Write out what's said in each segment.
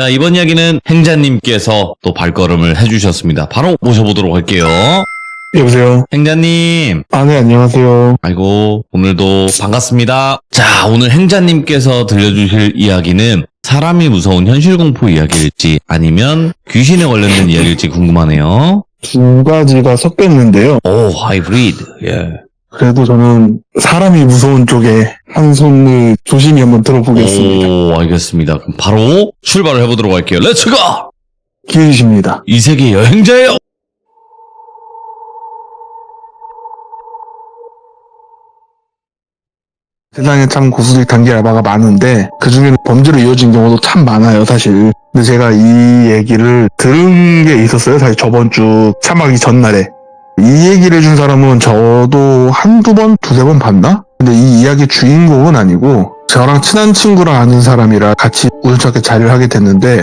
자, 이번 이야기는 행자님께서 또 발걸음을 해주셨습니다. 바로 모셔보도록 할게요. 여보세요? 행자님. 네, 안녕하세요. 아이고, 오늘도 반갑습니다. 자, 오늘 행자님께서 들려주실 이야기는 사람이 무서운 현실공포 이야기일지 아니면 귀신에 관련된 이야기일지 궁금하네요. 두 가지가 섞였는데요. 오, 하이브리드. 예. 그래도 저는 사람이 무서운 쪽에 한 손을 조심히 한번 들어보겠습니다. 오, 알겠습니다. 그럼 바로 출발을 해보도록 할게요. 렛츠고! 기회이십니다. 이 세계 여행자예요! 세상에 참 고수익 단기 알바가 많은데 그중에는 범죄로 이어진 경우도 참 많아요, 사실. 근데 제가 이 얘기를 들은 게 있었어요, 사실 저번 주 참하기 전날에. 이 얘기를 해준 사람은 저도 한두 번, 두세 번 봤나? 근데 이 이야기 주인공은 아니고 저랑 친한 친구랑 아는 사람이라 같이 우연찮게 자리를 하게 됐는데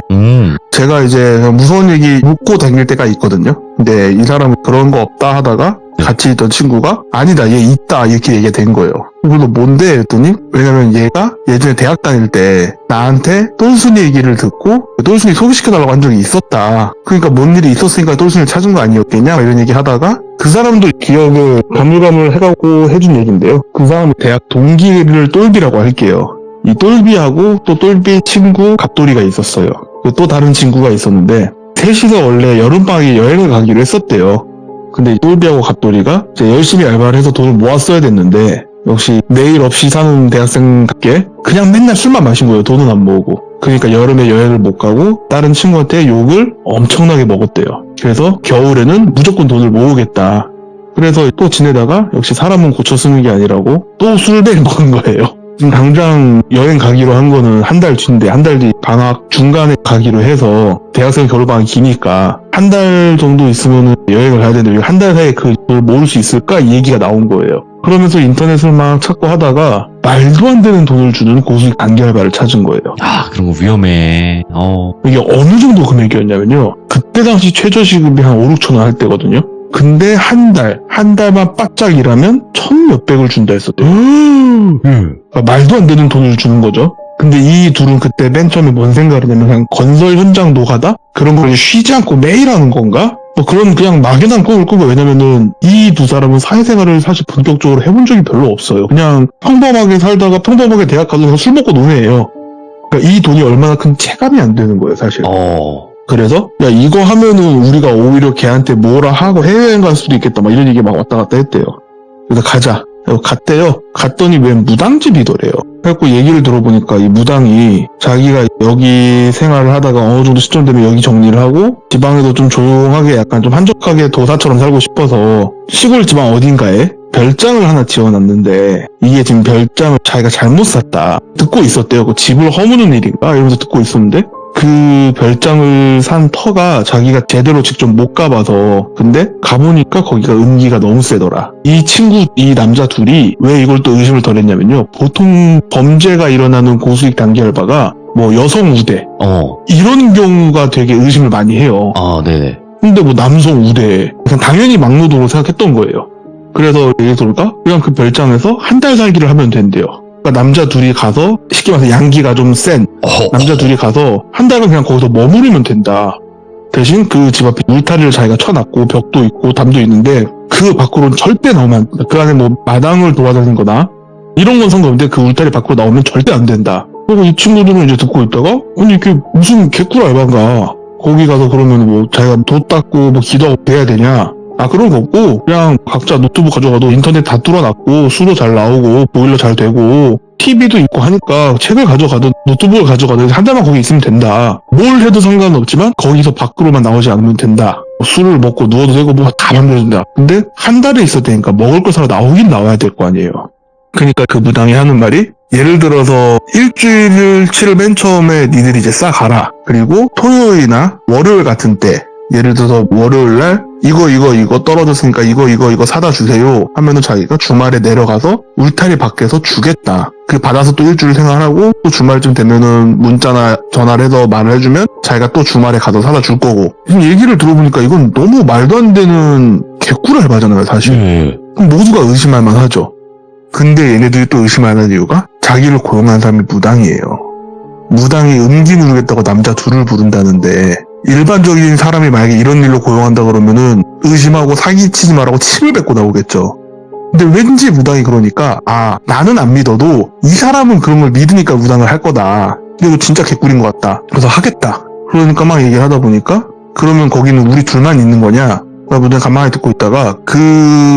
제가 이제 무서운 얘기 묻고 다닐 때가 있거든요. 근데 이 사람은 그런 거 없다 하다가 같이 있던 친구가 아니다, 얘 있다 이렇게 얘기가 된 거예요. 그래서 뭔데 했더니 왜냐면 얘가 예전에 대학 다닐 때 나한테 똘순이 얘기를 듣고 똘순이 소개시켜달라고 한 적이 있었다. 그러니까 뭔 일이 있었으니까 똘순이를 찾은 거 아니었겠냐 이런 얘기 하다가 그 사람도 기억을 가물가물 해갖고 해준 얘기인데요. 그 사람은 대학 동기를 똘비라고 할게요. 이 똘비하고 또 똘비 친구 갑돌이가 있었어요. 또 다른 친구가 있었는데 셋이서 원래 여름방학에 여행을 가기로 했었대요. 근데 똘비하고 갑돌이가 이제 열심히 알바를 해서 돈을 모았어야 됐는데 역시 내일 없이 사는 대학생답게 그냥 맨날 술만 마신 거예요. 돈은 안 모으고. 그러니까 여름에 여행을 못 가고 다른 친구한테 욕을 엄청나게 먹었대요. 그래서 겨울에는 무조건 돈을 모으겠다. 그래서 또 지내다가 역시 사람은 고쳐 쓰는 게 아니라고 또 술배를 먹은 거예요. 지금 당장 여행 가기로 한 거는 한 달 뒤인데 한 달 뒤 방학 중간에 가기로 해서 대학생 겨울방학이 기니까 한 달 정도 있으면 여행을 가야 되는데 한 달 사이에 그 돈을 모을 수 있을까? 이 얘기가 나온 거예요. 그러면서 인터넷을 막 찾고 하다가 말도 안 되는 돈을 주는 고수익 단기 알바를 찾은 거예요. 아, 그런 거 위험해. 이게 어느 정도 금액이었냐면요. 그때 당시 최저시급이 한 5, 6천 원 할 때거든요. 근데 한 달만 바짝 일하면 1,000몇백을 준다 했었대요. 그러니까 말도 안 되는 돈을 주는 거죠. 근데 이 둘은 그때 맨 처음에 뭔 생각을 했냐면 그냥 건설 현장 노가다? 그런 걸 쉬지 않고 매일 하는 건가? 뭐 그런 그냥 막연한 꿈을 꾸고 왜냐면은 이 두 사람은 사회생활을 사실 본격적으로 해본 적이 별로 없어요. 그냥 평범하게 살다가 평범하게 대학 가서 술 먹고 노는 애예요. 그러니까 이 돈이 얼마나 큰 체감이 안 되는 거예요, 사실. 그래서 야 이거 하면은 우리가 오히려 걔한테 뭐라 하고 해외여행 갈 수도 있겠다 막 이런 얘기 막 왔다 갔다 했대요. 그래서 가자. 갔대요. 갔더니 웬 무당집이더래요. 그래갖고 얘기를 들어보니까 이 무당이 자기가 여기 생활을 하다가 어느 정도 시점 되면 여기 정리를 하고 지방에도 좀 조용하게 약간 좀 한적하게 도사처럼 살고 싶어서 시골 지방 어딘가에 별장을 하나 지어놨는데 이게 지금 별장을 자기가 잘못 샀다. 듣고 있었대요. 그 집을 허무는 일인가? 이러면서 듣고 있었는데 그 별장을 산 터가 자기가 제대로 직접 못 가봐서 근데 가보니까 거기가 음기가 너무 세더라. 이 친구, 이 남자 둘이 왜 이걸 또 의심을 덜했냐면요. 보통 범죄가 일어나는 고수익 단기 알바가 뭐 여성 우대 이런 경우가 되게 의심을 많이 해요. 네네. 근데 뭐 남성 우대 그냥 당연히 막노동으로 생각했던 거예요. 그래서 얘기 들을까? 그냥 그 별장에서 한 달 살기를 하면 된대요. 그러니까 남자 둘이 가서 쉽게 말해서 양기가 좀 센 남자 둘이 가서 한 달은 그냥 거기서 머무르면 된다. 대신 그 집 앞에 울타리를 자기가 쳐놨고 벽도 있고 담도 있는데 그 밖으로는 절대 나오면 안 된다. 그 안에 뭐 마당을 돌아다니는 거나 이런 건 상관없는데 그 울타리 밖으로 나오면 절대 안 된다. 그리고 이 친구들은 이제 듣고 있다가 아니 이게 무슨 개꿀 알바인가. 거기 가서 그러면 뭐 자기가 도 닦고 뭐 기도하고 해야 되냐. 그런 거 없고 그냥 각자 노트북 가져가도 인터넷 다 뚫어놨고 수도 잘 나오고 보일러 잘 되고 TV도 있고 하니까 책을 가져가든 노트북을 가져가든 한 달만 거기 있으면 된다. 뭘 해도 상관없지만 거기서 밖으로만 나오지 않으면 된다. 술을 먹고 누워도 되고 뭐 다 만들어야 된다. 근데 한 달에 있어야 되니까 먹을 거 사러 나오긴 나와야 될 거 아니에요. 그러니까 그 무당이 하는 말이 예를 들어서 일주일치를 맨 처음에 니들이 이제 싸가라. 그리고 토요일이나 월요일 같은 때 예를 들어서 월요일날 이거 떨어졌으니까 이거 사다 주세요 하면은 자기가 주말에 내려가서 울타리 밖에서 주겠다. 그 받아서 또 일주일 생활하고 또 주말쯤 되면은 문자나 전화를 해서 말을 해주면 자기가 또 주말에 가서 사다 줄 거고. 지금 얘기를 들어보니까 이건 너무 말도 안 되는 개꿀 알바잖아요, 사실. 그럼 모두가 의심할 만하죠. 근데 얘네들이 또 의심하는 이유가 자기를 고용한 사람이 무당이에요. 무당이 음기 누르겠다고 남자 둘을 부른다는데 일반적인 사람이 만약에 이런 일로 고용한다 그러면은 의심하고 사기치지 말라고 침을 뱉고 나오겠죠. 근데 왠지 무당이 그러니까 나는 안 믿어도 이 사람은 그런 걸 믿으니까 무당을 할 거다. 이거 진짜 개꿀인 것 같다. 그래서 하겠다. 그러니까 막 얘기를 하다 보니까 그러면 거기는 우리 둘만 있는 거냐? 무당이 가만히 듣고 있다가 그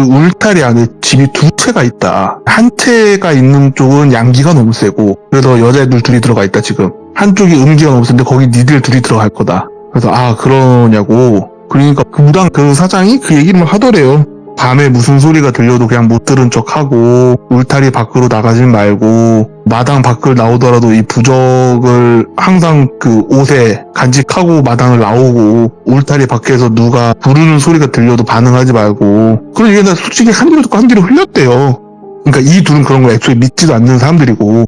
울타리 안에 집이 두 채가 있다. 한 채가 있는 쪽은 양기가 너무 세고 그래서 여자애들 둘이 들어가 있다 지금. 한쪽이 음기가 너무 센데 거기 니들 둘이 들어갈 거다. 그래서 그러냐고. 그러니까 그 무당 그 사장이 그 얘기를 하더래요. 밤에 무슨 소리가 들려도 그냥 못 들은 척하고 울타리 밖으로 나가지 말고 마당 밖을 나오더라도 이 부적을 항상 그 옷에 간직하고 마당을 나오고 울타리 밖에서 누가 부르는 소리가 들려도 반응하지 말고. 그런 얘기가 솔직히 한 귀로 듣고 한 귀로 흘렸대요. 그러니까 이 둘은 그런 걸 애초에 믿지도 않는 사람들이고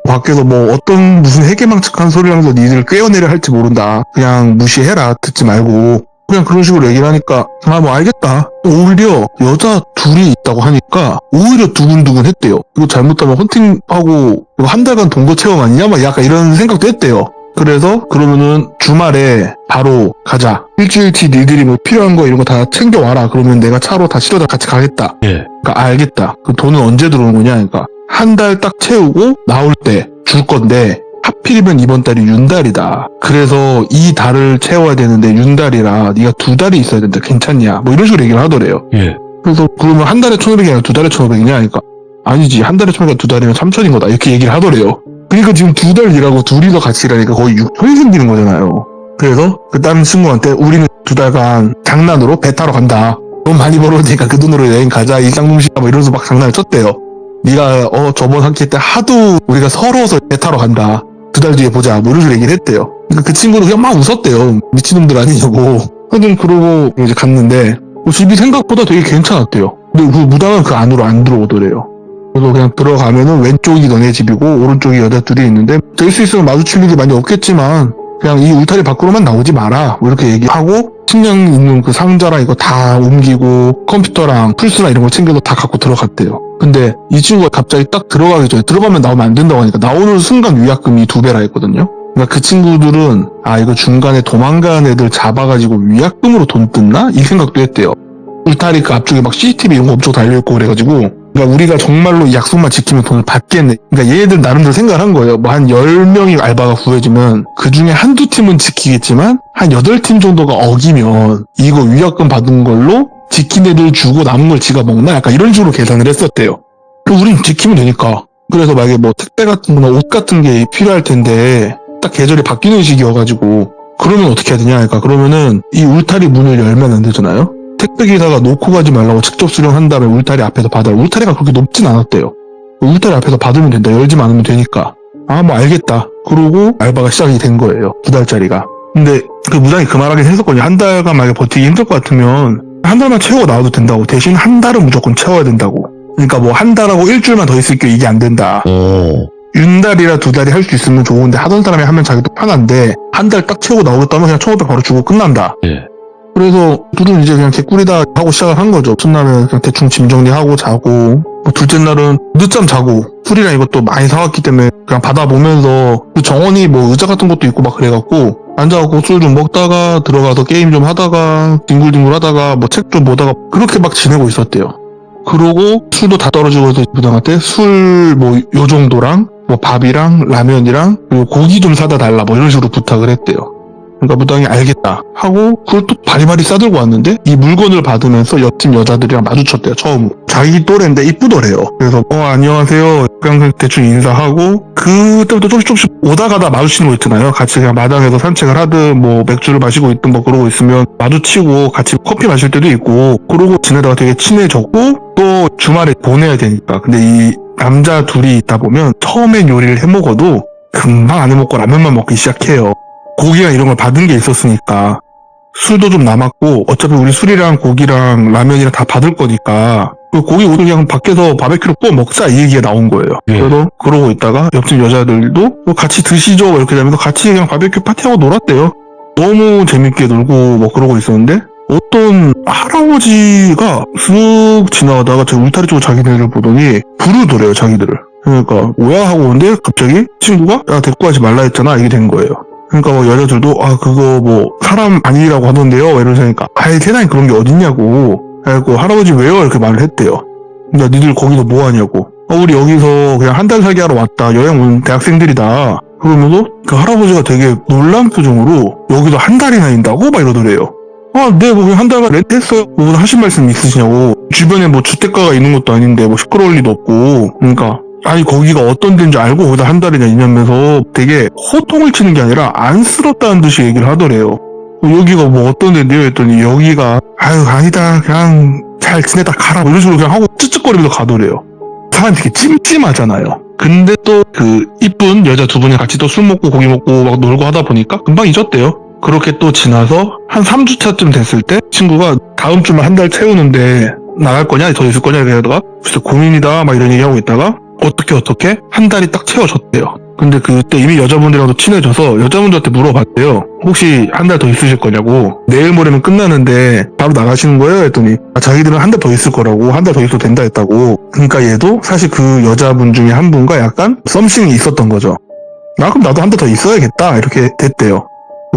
밖에서 뭐 어떤 무슨 해괴망측한 소리를 하면서 니들 꿰어내려 할지 모른다. 그냥 무시해라. 듣지 말고. 그냥 그런 식으로 얘기를 하니까 뭐 알겠다. 오히려 여자 둘이 있다고 하니까 오히려 두근두근 했대요. 이거 잘못하면 헌팅하고 이거 한 달간 동거 체험 아니냐? 막 약간 이런 생각도 했대요. 그래서 그러면은 주말에 바로 가자. 일주일치 니들이 뭐 필요한 거 이런 거 다 챙겨와라. 그러면 내가 차로 다 실어다 같이 가겠다. 예. 그러니까 알겠다. 그 돈은 언제 들어오는 거냐? 그러니까 한 달 딱 채우고 나올 때 줄 건데 하필이면 이번 달이 윤달이다. 그래서 이 달을 채워야 되는데 윤달이라 네가 두 달이 있어야 된다. 괜찮냐? 뭐 이런 식으로 얘기를 하더래요. 예. 그래서 그러면 한 달에 1,500이 아니라 두 달에 1,500이냐? 그러니까 아니지. 한 달에 1,500이 두 달이면 3,000인 거다. 이렇게 얘기를 하더래요. 그러니까 지금 두 달 일하고 둘이서 같이 일하니까 거의 6,000이 생기는 거잖아요. 그래서 그 다른 친구한테 우리는 두 달간 장난으로 배 타러 간다. 돈 많이 벌어오니까 그 돈으로 여행 가자. 일장동시야 뭐 이러면서 막 장난을 쳤대요. 네가 저번 학기 때 하도 우리가 서러워서 배 타러 간다. 두 달 뒤에 보자. 뭐 이런 식으로 얘기를 했대요. 그러니까 그 친구는 그냥 막 웃었대요. 미친놈들 아니냐고. 하여튼 그러고 이제 갔는데 집이 생각보다 되게 괜찮았대요. 근데 그 무당은 그 안으로 안 들어오더래요. 그래서 그냥 들어가면은 왼쪽이 너네 집이고 오른쪽이 여자 둘이 있는데 될 수 있으면 마주칠 일이 많이 없겠지만 그냥 이 울타리 밖으로만 나오지 마라. 뭐 이렇게 얘기하고 식량 있는 그 상자랑 이거 다 옮기고 컴퓨터랑 플스랑 이런 거 챙겨서 다 갖고 들어갔대요. 근데 이 친구가 갑자기 딱 들어가기 전에 들어가면 나오면 안 된다고 하니까 나오는 순간 위약금이 2배라 했거든요. 그러니까 그 친구들은 이거 중간에 도망간 애들 잡아가지고 위약금으로 돈 뜯나? 이 생각도 했대요. 울타리 그 앞쪽에 막 CCTV 이런 거 엄청 달려있고 그래가지고 그러니까 우리가 정말로 이 약속만 지키면 돈을 받겠네. 그러니까 얘네들 나름대로 생각을 한 거예요. 뭐 한 10명이 알바가 구해지면 그 중에 한두 팀은 지키겠지만 한 8팀 정도가 어기면 이거 위약금 받은 걸로 지킨 애들 주고 남은 걸 지가 먹나? 약간 이런 식으로 계산을 했었대요. 그럼 우린 지키면 되니까. 그래서 만약에 뭐 택배 같은 거나 옷 같은 게 필요할 텐데 딱 계절이 바뀌는 시기여가지고 그러면 어떻게 해야 되냐? 그러니까 그러면은 이 울타리 문을 열면 안 되잖아요? 택배 기사가 놓고 가지 말라고 직접 수령한 다음에 울타리 앞에서 받아요. 울타리가 그렇게 높진 않았대요. 울타리 앞에서 받으면 된다. 열지만 않으면 되니까. 뭐 알겠다. 그러고 알바가 시작이 된 거예요. 2달짜리가. 근데 그 무당이 그 말하긴 했었거든요. 한 달간 만약에 버티기 힘들 것 같으면 한 달만 채우고 나와도 된다고. 대신 한 달은 무조건 채워야 된다고. 그러니까 뭐 한 달하고 일주일만 더 있을게 이게 안 된다. 윤달이라 두 달이 할 수 있으면 좋은데 하던 사람이 하면 자기도 편한데 한 달 딱 채우고 나오겠다면 그냥 1,500 바로 주고 끝난다. 예. 그래서 둘은 이제 그냥 개꿀이다 하고 시작을 한 거죠. 첫날은 그냥 대충 짐 정리하고 자고 뭐 둘째 날은 늦잠 자고 술이랑 이것도 많이 사왔기 때문에 그냥 받아보면서 그 정원이 뭐 의자 같은 것도 있고 막 그래갖고 앉아갖고 술 좀 먹다가 들어가서 게임 좀 하다가 뒹굴뒹굴 하다가 뭐 책 좀 보다가 그렇게 막 지내고 있었대요. 그러고 술도 다 떨어지고 해서 부당한테 술 뭐 요 정도랑 뭐 밥이랑 라면이랑 그리고 고기 좀 사다 달라 뭐 이런 식으로 부탁을 했대요. 그러니까 무당이 알겠다 하고 그걸 또 바리바리 싸들고 왔는데 이 물건을 받으면서 옆집 여자들이랑 마주쳤대요. 처음 자기 또래인데 이쁘더래요. 그래서 안녕하세요 그냥 대충 인사하고 그때부터 조금씩 오다 가다 마주치는 거 있잖아요. 같이 그냥 마당에서 산책을 하든 뭐 맥주를 마시고 있든 뭐 그러고 있으면 마주치고 같이 커피 마실 때도 있고 그러고 지내다가 되게 친해졌고 또 주말에 보내야 되니까 근데 이 남자 둘이 있다 보면 처음엔 요리를 해먹어도 금방 안 해먹고 라면만 먹기 시작해요. 고기랑 이런 걸 받은 게 있었으니까 술도 좀 남았고 어차피 우리 술이랑 고기랑 라면이랑 다 받을 거니까 그 고기 오늘 그냥 밖에서 바베큐로 구워 먹자 이 얘기가 나온 거예요. 예. 그래서 그러고 있다가 옆집 여자들도 뭐 같이 드시죠 이렇게 되면서 같이 그냥 바베큐 파티하고 놀았대요. 너무 재밌게 놀고 뭐 그러고 있었는데 어떤 할아버지가 쓱 지나가다가 저 울타리 쪽으로 자기네를 보더니 부르더래요 자기들을. 그러니까 뭐야 하고 오는데 갑자기 친구가 야 데리고 가지 말라 했잖아 이게 된 거예요. 그러니까 뭐 여자들도 아 그거 뭐 사람 아니라고 하던데요 이러니까 아이 세상에 그런 게 어딨냐고 그래갖고 할아버지 왜요 이렇게 말을 했대요. 그러니까 니들 거기서 뭐 하냐고 우리 여기서 그냥 한 달 살기 하러 왔다 여행 온 대학생들이다 그러면서 그 할아버지가 되게 놀란 표정으로 여기서 한 달이나 있다고 막 이러더래요. 네, 뭐, 그냥 한 달간 렌트했어요. 뭐, 하신 말씀 있으시냐고. 주변에 뭐, 주택가가 있는 것도 아닌데, 뭐, 시끄러울 리도 없고. 그러니까, 아니, 거기가 어떤 데인지 알고 거기다 한 달이나 있냐면서 되게 호통을 치는 게 아니라 안쓰럽다는 듯이 얘기를 하더래요. 여기가 뭐, 어떤 데인데요? 했더니, 여기가, 아유, 아니다. 그냥 잘 지내다 가라. 뭐 이런 식으로 그냥 하고 찌찌거리면서 가더래요. 사람이 되게 찜찜하잖아요. 근데 또 그, 이쁜 여자 두 분이 같이 또 술 먹고 고기 먹고 막 놀고 하다 보니까 금방 잊었대요. 그렇게 또 지나서 한 3주차쯤 됐을 때 친구가 다음 주만 한 달 채우는데 나갈 거냐 더 있을 거냐 이러다가 글쎄 고민이다 막 이런 얘기하고 있다가 어떻게 한 달이 딱 채워졌대요. 근데 그때 이미 여자분들이랑도 친해져서 여자분들한테 물어봤대요. 혹시 한 달 더 있으실 거냐고. 내일 모레면 끝나는데 바로 나가시는 거예요? 했더니 자기들은 한 달 더 있을 거라고 한 달 더 있어도 된다 했다고. 그러니까 얘도 사실 그 여자분 중에 한 분과 약간 썸씽이 있었던 거죠. 그럼 나도 한 달 더 있어야겠다 이렇게 됐대요.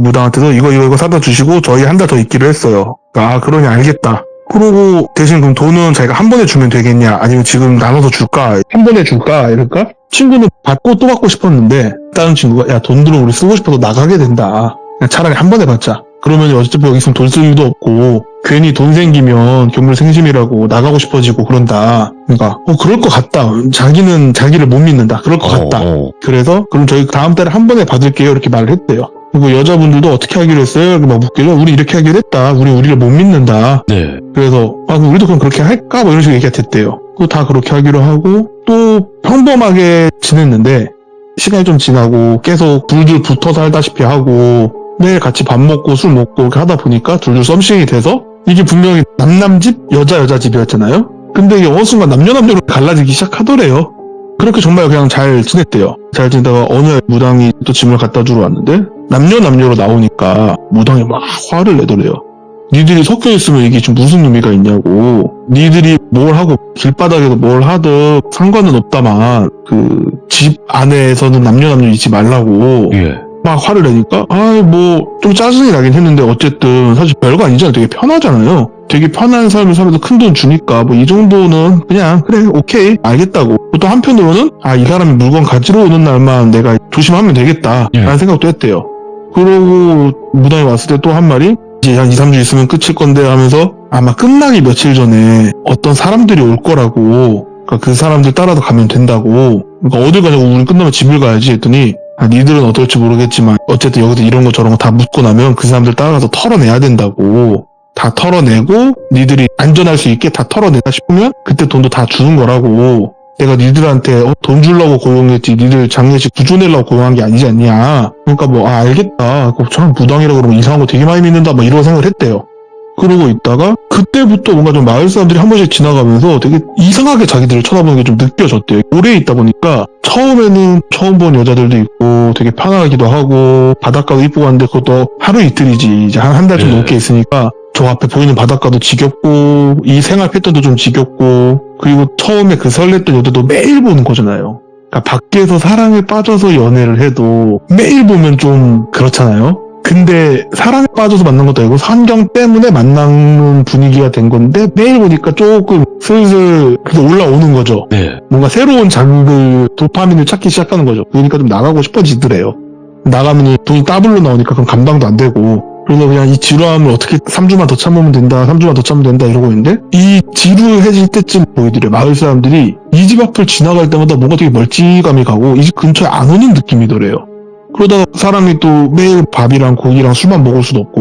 무당한테도 이거 사다 주시고 저희 한 달 더 있기로 했어요. 그러냐 알겠다. 그러고 대신 그럼 돈은 자기가 한 번에 주면 되겠냐 아니면 지금 나눠서 줄까 한 번에 줄까 이럴까? 친구는 받고 또 받고 싶었는데 다른 친구가 야 돈들은 우리 쓰고 싶어도 나가게 된다. 그냥 차라리 한 번에 받자. 그러면 어차피 여기 있으면 돈 쓸 일도 없고 괜히 돈 생기면 교물생심이라고 나가고 싶어지고 그런다. 그러니까 그럴 것 같다. 자기는 자기를 못 믿는다. 그럴 것 같다. 그래서 그럼 저희 다음 달에 한 번에 받을게요 이렇게 말을 했대요. 그리고 여자분들도 어떻게 하기로 했어요? 이렇게 막 묻길래 우리 이렇게 하기로 했다. 우리를 못 믿는다. 네. 그래서 그럼 우리도 그럼 그렇게 할까? 뭐 이런 식으로 얘기가 됐대요. 다 그렇게 하기로 하고 또 평범하게 지냈는데 시간이 좀 지나고 계속 둘둘 붙어 살다시피 하고 매일 같이 밥 먹고 술 먹고 이렇게 하다 보니까 둘둘 썸씽이 돼서 이게 분명히 남남 집 여자 집이었잖아요. 근데 이게 어느 순간 남녀로 갈라지기 시작하더래요. 그렇게 정말 그냥 잘 지냈대요. 잘 지내다가 어느 날 무당이 또 짐을 갖다 주러 왔는데 남녀로 나오니까 무당이 막 화를 내더래요. 니들이 섞여 있으면 이게 지금 무슨 의미가 있냐고. 니들이 뭘 하고 길바닥에서 뭘 하든 상관은 없다만 그 집 안에서는 남녀 있지 말라고. 예. 막 화를 내니까 뭐 좀 짜증이 나긴 했는데 어쨌든 사실 별거 아니잖아요. 되게 편하잖아요. 되게 편한 삶을 살면서 큰돈 주니까 뭐 이 정도는 그냥 그래 오케이 알겠다고. 또 한편으로는 이 사람이 물건 가지러 오는 날만 내가 조심하면 되겠다 라는 생각도 했대요. 그러고 무당이 왔을 때 또 한 말이 이제 한 2, 3주 있으면 끝일 건데 하면서 아마 끝나기 며칠 전에 어떤 사람들이 올 거라고. 그러니까 그 사람들 따라서 가면 된다고. 그러니까 어딜 가냐고 우린 끝나면 집을 가야지 했더니 니들은 어떨지 모르겠지만 어쨌든 여기서 이런 거 저런 거 다 묻고 나면 그 사람들 따라가서 털어내야 된다고. 다 털어내고 니들이 안전할 수 있게 다 털어내다 싶으면 그때 돈도 다 주는 거라고. 내가 니들한테 돈 주려고 고용했지 니들 장례식 구조내려고 고용한 게 아니지 않냐. 그러니까 알겠다. 저는 무당이라고 그러면 이상한 거 되게 많이 믿는다 막 이런 생각을 했대요. 그러고 있다가 그때부터 뭔가 좀 마을 사람들이 한 번씩 지나가면서 되게 이상하게 자기들을 쳐다보는 게 좀 느껴졌대요. 오래 있다 보니까 처음에는 처음 본 여자들도 있고 되게 편하기도 하고 바닷가도 이쁘고 한데 그것도 하루 이틀이지 이제 한 달 좀 넘게 있으니까 저 앞에 보이는 바닷가도 지겹고 이 생활 패턴도 좀 지겹고 그리고 처음에 그 설렜던 여자도 매일 보는 거잖아요. 그러니까 밖에서 사랑에 빠져서 연애를 해도 매일 보면 좀 그렇잖아요. 근데 사랑에 빠져서 만난 것도 아니고 환경 때문에 만나는 분위기가 된 건데 매일 보니까 조금 슬슬 그래서 올라오는 거죠. 네. 뭔가 새로운 자극을 도파민을 찾기 시작하는 거죠. 그러니까 좀 나가고 싶어지더래요. 나가면 돈이 더블로 나오니까 그럼 감당도 안 되고 그래서 그냥 이 지루함을 어떻게 3주만 더 참으면 된다 3주만 더 참으면 된다 이러고 있는데 이 지루해질 때쯤 보이더래요. 마을 사람들이 이 집 앞을 지나갈 때마다 뭔가 되게 멀찌감이 가고 이 집 근처에 안 오는 느낌이더래요. 그러다가 사람이 또 매일 밥이랑 고기랑 술만 먹을 수도 없고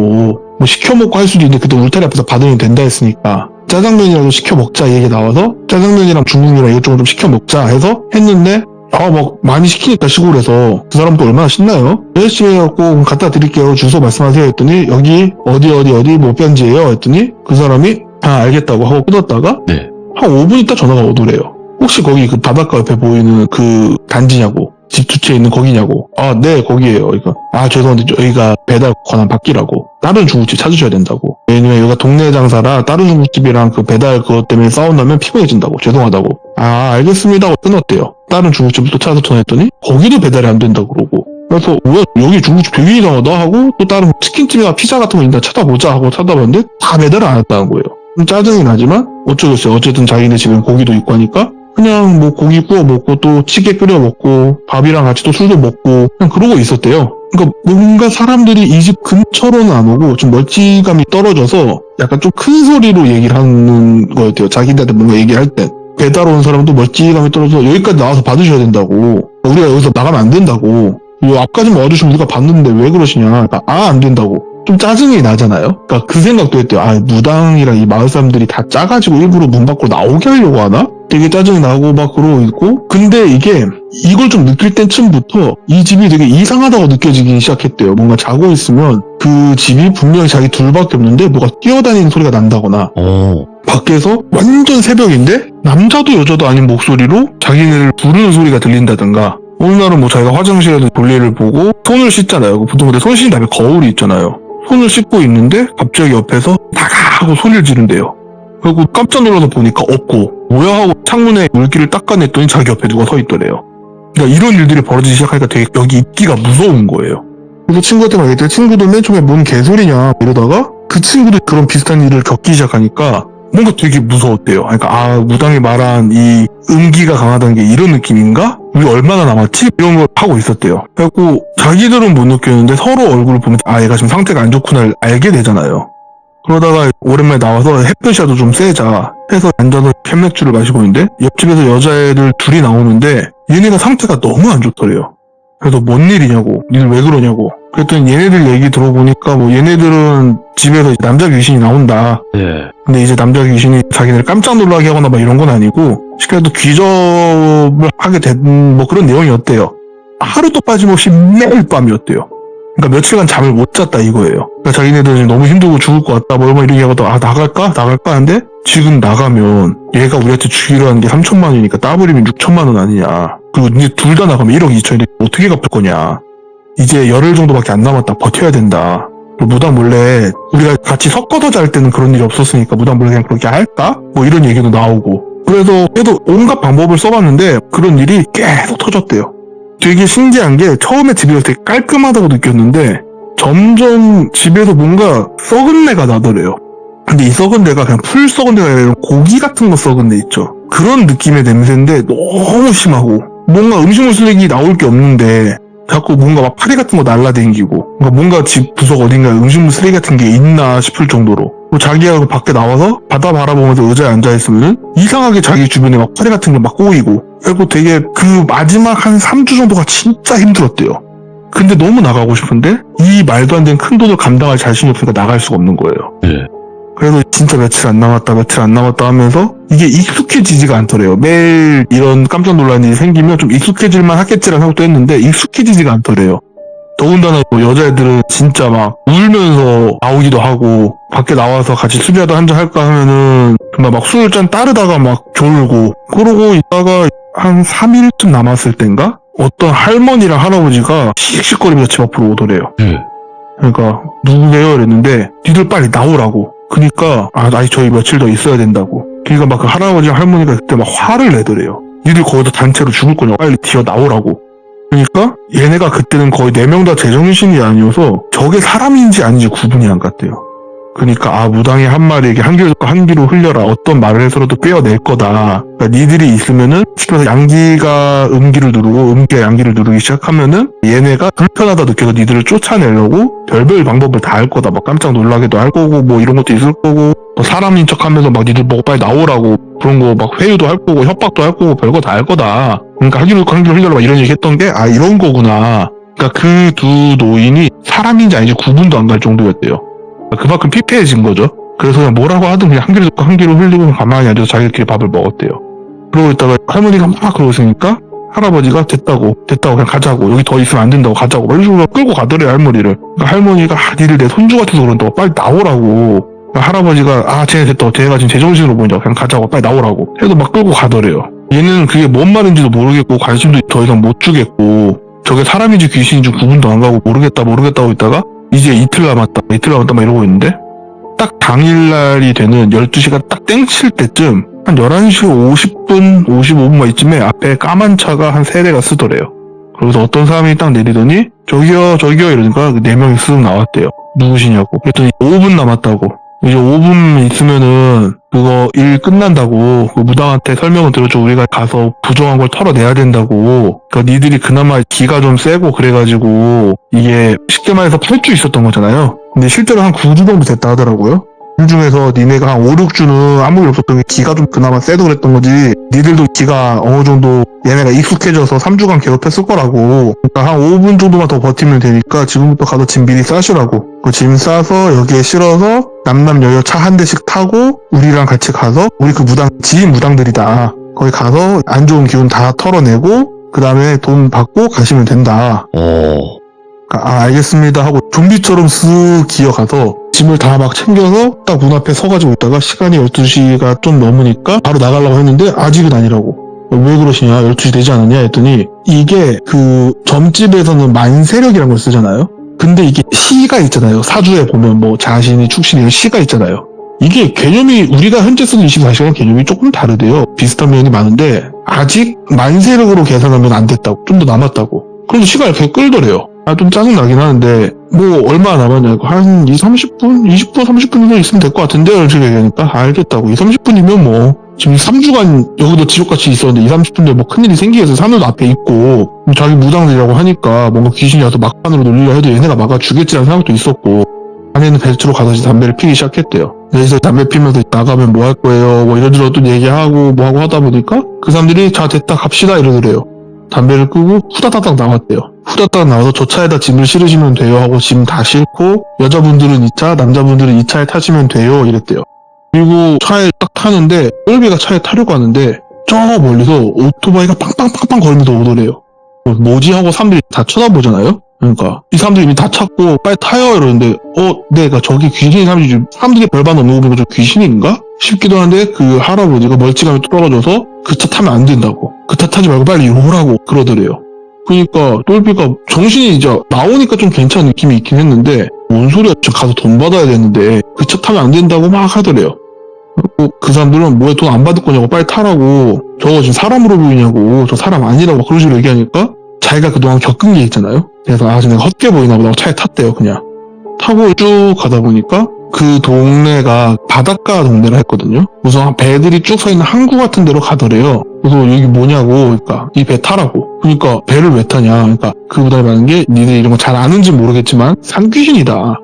뭐 시켜 먹고 할 수도 있는데 그때 울타리 앞에서 받으면 된다 했으니까 짜장면이라도 시켜 먹자 얘기 나와서 짜장면이랑 중국이랑 이것저것 좀 시켜 먹자 해서 했는데 막 많이 시키니까 시골에서 그 사람도 얼마나 신나요? 몇 시에 해갖고 갖다 드릴게요 주소 말씀하세요 했더니 여기 어디 뭐 편지예요 했더니 그 사람이 알겠다고 하고 끊었다가 네. 한 5분 있다 전화가 오더래요. 혹시 거기 그 바닷가 옆에 보이는 그 단지냐고 집 두 채 있는 거기냐고. 네 거기에요. 그러니까 죄송한데 여기가 배달 권한 받기라고 다른 중국집 찾으셔야 된다고. 왜냐면 여기가 동네 장사라 다른 중국집이랑 그 배달 그것 때문에 싸운다면 피곤해진다고. 죄송하다고. 알겠습니다 하고 끊었대요. 다른 중국집을 또 찾아서 전화했더니 거기도 배달이 안 된다 그러고, 그래서 뭐야 여기 중국집 되게 이상하다 하고 또 다른 치킨집이나 피자 같은 거 있나 찾아보자 하고 찾아봤는데 다 배달을 안 했다는 거예요. 좀 짜증이 나지만 어쩌겠어요. 어쨌든 자기네 집엔 고기도 있고 하니까 그냥 뭐 고기 구워 먹고 또 찌개 끓여 먹고 밥이랑 같이 또 술도 먹고 그냥 그러고 있었대요. 그러니까 뭔가 사람들이 이 집 근처로는 안 오고 좀 멀찌감이 떨어져서 약간 좀 큰 소리로 얘기를 하는 거였대요. 자기들한테 뭔가 얘기할 때. 배달 온 사람도 멀찌감이 떨어져서 여기까지 나와서 받으셔야 된다고. 우리가 여기서 나가면 안 된다고. 요 앞까지만 와주시면 우리가 봤는데 왜 그러시냐. 그러니까 안 된다고. 좀 짜증이 나잖아요. 그러니까 그 생각도 했대요. 무당이랑 이 마을 사람들이 다 짜가지고 일부러 문 밖으로 나오게 하려고 하나? 되게 짜증이 나고 막 그러고 있고. 근데 이게 이걸 좀 느낄 때쯤부터 이 집이 되게 이상하다고 느껴지기 시작했대요. 뭔가 자고 있으면 그 집이 분명히 자기 둘밖에 없는데 뭐가 뛰어다니는 소리가 난다거나 밖에서 완전 새벽인데 남자도 여자도 아닌 목소리로 자기네를 부르는 소리가 들린다든가, 어느 날은 뭐 자기가 화장실에서 볼일을 보고 손을 씻잖아요. 보통 근데 손 씻는 다음에 거울이 있잖아요. 손을 씻고 있는데 갑자기 옆에서 나가 하고 소리를 지른대요. 그리고 깜짝 놀라서 보니까 없고 뭐야 하고 창문에 물기를 닦아냈더니 자기 옆에 누가 서 있더래요. 그러니까 이런 일들이 벌어지기 시작하니까 되게 여기 있기가 무서운 거예요. 그래서 친구한테 말했더니 친구도 맨 처음에 뭔 개소리냐 이러다가 그 친구도 그런 비슷한 일을 겪기 시작하니까 뭔가 되게 무서웠대요. 그러니까 무당이 말한 이 음기가 강하다는 게 이런 느낌인가? 우리 얼마나 남았지? 이런 걸 하고 있었대요. 그래갖고 자기들은 못 느꼈는데 서로 얼굴을 보면 얘가 지금 상태가 안 좋구나를 알게 되잖아요. 그러다가 오랜만에 나와서 햇볕이라도 좀 쐬자 해서 앉아서 캔맥주를 마시고 있는데 옆집에서 여자애들 둘이 나오는데 얘네가 상태가 너무 안 좋더래요. 그래서 뭔 일이냐고, 니들 왜 그러냐고. 그랬더니 얘네들 얘기 들어보니까 뭐 얘네들은 집에서 남자 귀신이 나온다. 근데 이제 남자 귀신이 자기네를 깜짝 놀라게 하거나 막 이런 건 아니고 시켜도 귀접을 하게 된 뭐 그런 내용이었대요. 하루도 빠짐없이 매일 밤이었대요. 그러니까 며칠간 잠을 못 잤다 이거예요. 그러니까 자기네들은 너무 힘들고 죽을 것 같다 뭐 이런 얘기하다가 나갈까 하는데 지금 나가면 얘가 우리한테 주기로 하는 게 3천만 원이니까 따블이면 6천만 원 아니냐. 그리고 이제 둘 다 나가면 1억 2천인데 어떻게 갚을 거냐. 이제 열흘 정도밖에 안 남았다. 버텨야 된다. 무당 몰래 우리가 같이 섞어서 잘 때는 그런 일이 없었으니까 무당 몰래 그냥 그렇게 할까? 뭐 이런 얘기도 나오고. 그래서 그래도 온갖 방법을 써봤는데 그런 일이 계속 터졌대요. 되게 신기한 게 처음에 집에서 되게 깔끔하다고 느꼈는데 점점 집에서 뭔가 썩은 내가 나더래요. 근데 이 썩은 내가 그냥 풀 썩은 내가 아니라 고기 같은 거 썩은 내 있죠. 그런 느낌의 냄새인데 너무 심하고 뭔가 음식물 쓰레기 나올 게 없는데 자꾸 뭔가 막 파리 같은 거 날라다니고 뭔가 집 부석 어딘가에 음식물 쓰레기 같은 게 있나 싶을 정도로 자기가 밖에 나와서 바다 바라보면서 의자에 앉아있으면 이상하게 자기 주변에 막 파리 같은 게 막 꼬이고 그리고 되게 그 마지막 한 3주 정도가 진짜 힘들었대요. 근데 너무 나가고 싶은데 이 말도 안 되는 큰 돈을 감당할 자신이 없으니까 나갈 수가 없는 거예요. 그래서 진짜 며칠 안 남았다 하면서 이게 익숙해지지가 않더래요. 매일 이런 깜짝 놀란 일이 생기면 좀 익숙해질만 하겠지라는 생각도 했는데 익숙해지지가 않더래요. 더군다나 여자애들은 진짜 막 울면서 나오기도 하고 밖에 나와서 같이 술이라도 한잔 할까 하면은 정말 막 술잔 따르다가 막 졸고 그러고 있다가 한 3일쯤 남았을 땐가 어떤 할머니랑 할아버지가 씩씩거리면서 집 앞으로 오더래요. 그러니까 누구세요? 이랬는데 니들 빨리 나오라고. 그니까 아니 저희 며칠 더 있어야 된다고. 그러니까 막 그 할아버지랑 할머니가 그때 막 화를 내더래요. 니들 거기서 단체로 죽을 거냐고 빨리 튀어 나오라고. 그러니까 얘네가 그때는 거의 4명 다 제정신이 아니어서 저게 사람인지 아닌지 구분이 안 갔대요. 그러니까 무당이 한 말에게 한 귀로 흘려라. 어떤 말을 해서라도 빼어낼 거다. 그러니까 니들이 있으면은 시켜서 양기가 음기를 누르고 음기가 양기를 누르기 시작하면은 얘네가 불편하다 느껴서 니들을 쫓아내려고 별별 방법을 다 할 거다. 막 깜짝 놀라게도 할 거고 뭐 이런 것도 있을 거고 뭐 사람인 척하면서 막 니들 뭐 빨리 나오라고 그런 거 막 회유도 할 거고 협박도 할 거고 별거 다 할 거다. 그러니까 한 귀로 흘려라 막 이런 얘기 했던 게 이런 거구나. 그러니까 그 두 노인이 사람인지 아닌지 구분도 안 갈 정도였대요. 그만큼 피폐해진 거죠. 그래서 그냥 뭐라고 하든 그냥 한 귀로 흘리고 가만히 앉아서 자기들끼리 밥을 먹었대요. 그러고 있다가 할머니가 막 그러고 있으니까 할아버지가 됐다고 그냥 가자고 여기 더 있으면 안 된다고 가자고 이런 식으로 끌고 가더래요 할머니를. 그러니까 할머니가 니들 내 손주 같아서 그런다고 빨리 나오라고. 그러니까 할아버지가 쟤네 됐다고 쟤가 지금 제정신으로 보인다고 그냥 가자고 빨리 나오라고 해도 막 끌고 가더래요. 얘는 그게 뭔 말인지도 모르겠고 관심도 더 이상 못 주겠고 저게 사람인지 귀신인지 구분도 안 가고 모르겠다고 있다가 이제 이틀 남았다 막 이러고 있는데 딱 당일날이 되는 12시가 딱 땡칠 때쯤 한 11시 50분, 55분 이쯤에 앞에 까만 차가 한 3대가 쓰더래요. 그래서 어떤 사람이 딱 내리더니 저기요 이러니까 4명이 쓱 나왔대요. 누구시냐고. 그랬더니 5분 남았다고. 이제 5분 있으면은 그거 일 끝난다고. 그 무당한테 설명을 들어줘. 우리가 가서 부정한 걸 털어내야 된다고. 그러니까 니들이 그나마 기가 좀 세고 그래가지고 이게 쉽게 말해서 8주 있었던 거잖아요. 근데 실제로 한 9주 정도 됐다 하더라고요. 그 중에서 니네가 한 5, 6주는 아무 일 없었던 게 기가 좀 그나마 세도 그랬던 거지. 니들도 기가 어느 정도 얘네가 익숙해져서 3주간 괴롭혔을 거라고. 그러니까 한 5분 정도만 더 버티면 되니까 지금부터 가서 짐 미리 싸시라고. 그 짐 싸서 여기에 실어서 남남여여 차 한 대씩 타고 우리랑 같이 가서 우리 그 무당 지인 무당들이다. 거기 가서 안 좋은 기운 다 털어내고 그 다음에 돈 받고 가시면 된다. 알겠습니다 하고 좀비처럼 쓱 기어가서 짐을 다 막 챙겨서 딱 문 앞에 서가지고 있다가 시간이 12시가 좀 넘으니까 바로 나가려고 했는데 아직은 아니라고. 왜 그러시냐, 12시 되지 않았냐 했더니 이게 그 점집에서는 만세력이라는 걸 쓰잖아요. 근데 이게 시가 있잖아요. 사주에 보면 뭐 자신이 축신이 이런 시가 있잖아요. 이게 개념이 우리가 현재 쓰는 24시간 개념이 조금 다르대요. 비슷한 면이 많은데 아직 만세력으로 계산하면 안 됐다고. 좀 더 남았다고. 그래서 시간을 계속 끌더래요. 좀 짜증나긴 하는데 뭐 얼마나 남았냐고. 한 30분? 20분? 30분 정도 있으면 될 것 같은데 이렇게 얘기하니까 알겠다고. 30분이면 뭐 지금 3주간 여기도 지옥같이 있었는데 30분 뒤에 뭐 큰일이 생기겠어. 사람들도 앞에 있고 자기 무당들이라고 하니까 뭔가 귀신이 와서 막판으로 놀리려 해도 얘네가 막아주겠지라는 생각도 있었고 안에는 벨트로 가서 담배를 피기 시작했대요. 여기서 담배 피면서 나가면 뭐 할 거예요 뭐 이런저런 또 얘기하고 뭐하고 하다 보니까 그 사람들이 자 됐다 갑시다 이러더래요. 담배를 끄고 후다다닥 나왔대요. 후다닥 나와서 저 차에다 짐을 실으시면 돼요 하고 짐 다 싣고 여자분들은 2차 남자분들은 2차에 타시면 돼요 이랬대요. 그리고 차에 딱 타는데 똘비가 차에 타려고 하는데 저 멀리서 오토바이가 빵빵빵빵 거리면서 오더래요. 뭐지 하고 사람들이 다 쳐다보잖아요. 그러니까 이 사람들이 이미 다 찾고 빨리 타요 이러는데 내가 저기 귀신인 사람들이 사람들이 별반 없는 거 보니까 저 귀신인가 싶기도 한데 그 할아버지가 멀찌감이 떨어져서 그 차 타면 안 된다고. 그 차 타지 말고 빨리 오라고 그러더래요. 그러니까 똘비가 정신이 이제 나오니까 좀 괜찮은 느낌이 있긴 했는데 뭔 소리야, 저 가서 돈 받아야 되는데 그 차 타면 안 된다고 막 하더래요. 그리고 그 사람들은 뭐에 돈 안 받을 거냐고 빨리 타라고. 저거 지금 사람으로 보이냐고. 저 사람 아니라고 그런 식으로 얘기하니까 자기가 그동안 겪은 게 있잖아요. 그래서 지금 내가 헛게 보이나 보다 차에 탔대요. 그냥 타고 쭉 가다 보니까 그 동네가 바닷가 동네라 했거든요. 우선 배들이 쭉 서 있는 항구 같은 데로 가더래요. 그래서 여기 뭐냐고. 그러니까 이 배 타라고. 그러니까 배를 왜 타냐. 그러니까 그 무당이 말하는 게 니네 이런 거 잘 아는지 모르겠지만 산귀신이다.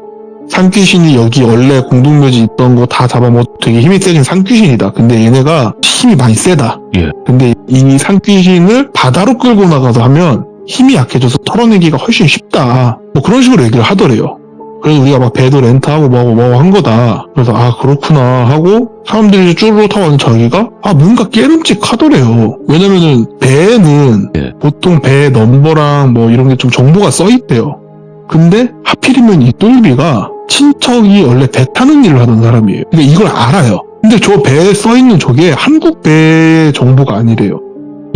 산귀신이 여기 원래 공동묘지 있던 거 다 잡아먹고 되게 힘이 세진 산귀신이다. 근데 얘네가 힘이 많이 세다. 예. 근데 이 산귀신을 바다로 끌고 나가서 하면 힘이 약해져서 털어내기가 훨씬 쉽다. 뭐 그런 식으로 얘기를 하더래요. 그래서 우리가 막 배도 렌트하고 뭐하고 한 거다. 그래서 그렇구나 하고 사람들이 이제 쭈르르 타고 왔는 자기가 뭔가 깨름직하더래요. 왜냐면은 배에는 보통 배 넘버랑 뭐 이런 게 좀 정보가 써있대요. 근데 하필이면 이 똘비가 친척이 원래 배 타는 일을 하던 사람이에요. 그러니까 이걸 알아요. 근데 저 배에 써있는 저게 한국 배 정보가 아니래요.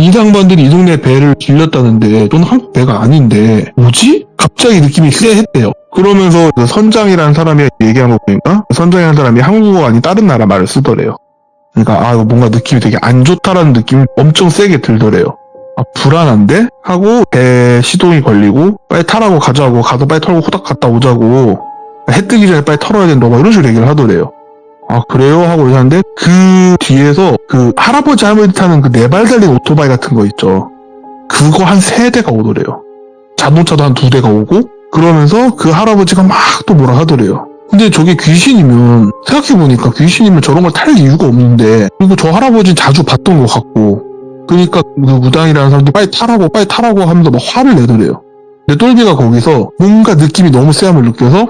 이 양반들이 이 동네 배를 빌렸다는데 저는 한국 배가 아닌데 뭐지? 갑자기 느낌이 쎄했대요. 그러면서 그 선장이라는 사람이 얘기한 거 보니까 선장이라는 사람이 한국어가 아닌 다른 나라 말을 쓰더래요. 그러니까 이거 뭔가 느낌이 되게 안 좋다라는 느낌이 엄청 세게 들더래요. 불안한데? 하고 배 시동이 걸리고 빨리 타라고 가자고 가서 빨리 털고 후딱 갔다 오자고 해 뜨기 전에 빨리 털어야 된다고 이런 식으로 얘기를 하더래요. 그래요? 하고 하는데 그 뒤에서 그 할아버지 할머니 타는 그 4발 달린 오토바이 같은 거 있죠. 그거 한 3대가 오더래요. 자동차도 한 2대가 오고 그러면서 그 할아버지가 막 또 뭐라 하더래요. 근데 저게 귀신이면 생각해보니까 귀신이면 저런 걸 탈 이유가 없는데 그리고 저 할아버지는 자주 봤던 것 같고 그러니까 그 무당이라는 사람도 빨리 타라고 하면서 막 화를 내더래요. 근데 똘비가 거기서 뭔가 느낌이 너무 세함을 느껴서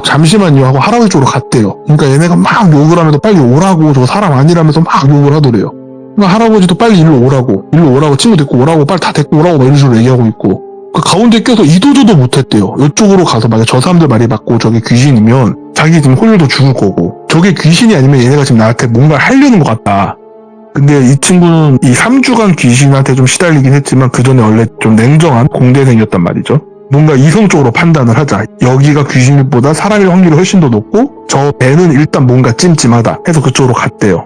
잠시만요 하고 할아버지 쪽으로 갔대요. 그러니까 얘네가 막 욕을 하면서 빨리 오라고 저 사람 아니라면서 막 욕을 하더래요. 그러니까 할아버지도 빨리 일로 오라고 친구 데리고 오라고 빨리 다 데리고 오라고 막 이런 식으로 얘기하고 있고 그 가운데 껴서 이도저도 못했대요. 이쪽으로 가서 만약 저 사람들 말이 맞고 저게 귀신이면 자기 지금 홀려도 죽을 거고 저게 귀신이 아니면 얘네가 지금 나한테 뭔가를 하려는 것 같다. 근데 이 친구는 이 3주간 귀신한테 좀 시달리긴 했지만 그 전에 원래 좀 냉정한 공대생이었단 말이죠. 뭔가 이성적으로 판단을 하자. 여기가 귀신보다 사람일 확률이 훨씬 더 높고 저 배는 일단 뭔가 찜찜하다 해서 그쪽으로 갔대요.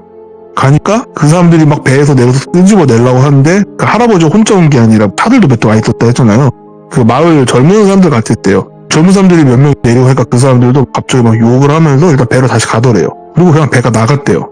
가니까 그 사람들이 막 배에서 내려서 끄집어 내려고 하는데 그 할아버지 혼자 온 게 아니라 차들도 몇 대 와 있었다 했잖아요. 그 마을 젊은 사람들 같았대요. 젊은 사람들이 몇 명 내리고 하니까 그 사람들도 갑자기 막 욕을 하면서 일단 배로 다시 가더래요. 그리고 그냥 배가 나갔대요.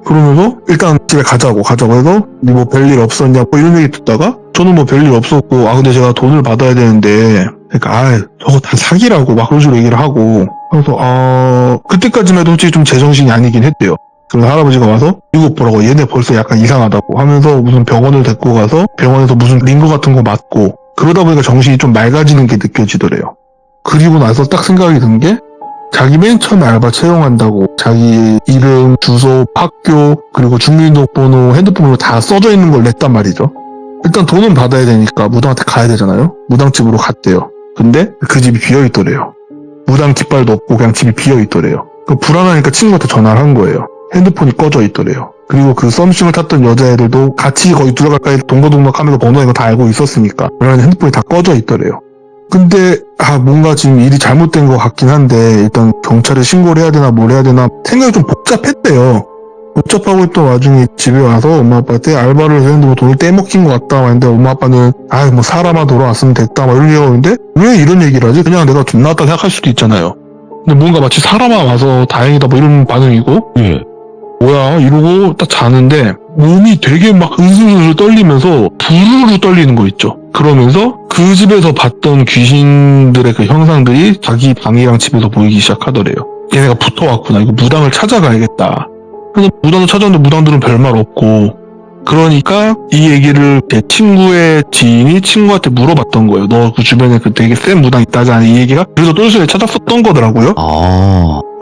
그러면서 일단 집에 가자고 해서 니 뭐 별일 없었냐 뭐 이런 얘기 듣다가 저는 뭐 별일 없었고 근데 제가 돈을 받아야 되는데 그러니까 저거 다 사기라고 막 그런 식으로 얘기를 하고 그래서 그때까지만 해도 솔직히 좀 제정신이 아니긴 했대요. 그래서 할아버지가 와서 이거 보라고 얘네 벌써 약간 이상하다고 하면서 무슨 병원을 데리고 가서 병원에서 무슨 링거 같은 거 맞고 그러다 보니까 정신이 좀 맑아지는 게 느껴지더래요. 그리고 나서 딱 생각이 든 게 자기 맨 처음에 알바 채용한다고 자기 이름, 주소, 학교, 그리고 주민등록번호, 핸드폰으로 다 써져 있는 걸 냈단 말이죠. 일단 돈은 받아야 되니까 무당한테 가야 되잖아요. 무당집으로 갔대요. 근데 그 집이 비어있더래요. 무당 깃발도 없고 그냥 집이 비어있더래요. 불안하니까 친구한테 전화를 한 거예요. 핸드폰이 꺼져 있더래요. 그리고 그 썸씽을 탔던 여자애들도 같이 거의 둘 다 가까이 동거동락 하면서 번호 이거 다 알고 있었으니까 그러면 핸드폰이 다 꺼져 있더래요. 근데 뭔가 지금 일이 잘못된 것 같긴 한데 일단 경찰에 신고를 해야 되나 뭘 해야 되나 생각이 좀 복잡했대요. 복잡하고 있던 와중에 집에 와서 엄마 아빠한테 알바를 했는데 뭐 돈을 떼먹힌 것 같다 했는데 엄마 아빠는 뭐 사람아 돌아왔으면 됐다 막 이런 얘기가 오는데 왜 이런 얘기를 하지? 그냥 내가 좀 나왔다 생각할 수도 있잖아요. 근데 뭔가 마치 사람아 와서 다행이다 뭐 이런 반응이고 뭐야 이러고 딱 자는데 몸이 되게 막 으슬으슬 떨리면서 부르르 떨리는 거 있죠. 그러면서 그 집에서 봤던 귀신들의 그 형상들이 자기 방이랑 집에서 보이기 시작하더래요. 얘네가 붙어왔구나. 이거 무당을 찾아가야겠다. 그래서 무당을 찾았는데 무당들은 별말 없고 그러니까 이 얘기를 제 친구의 지인이 친구한테 물어봤던 거예요. 너 그 주변에 그 되게 센 무당 있다지 않아? 이 얘기가 그래서 똘순이를 찾았었던 거더라고요.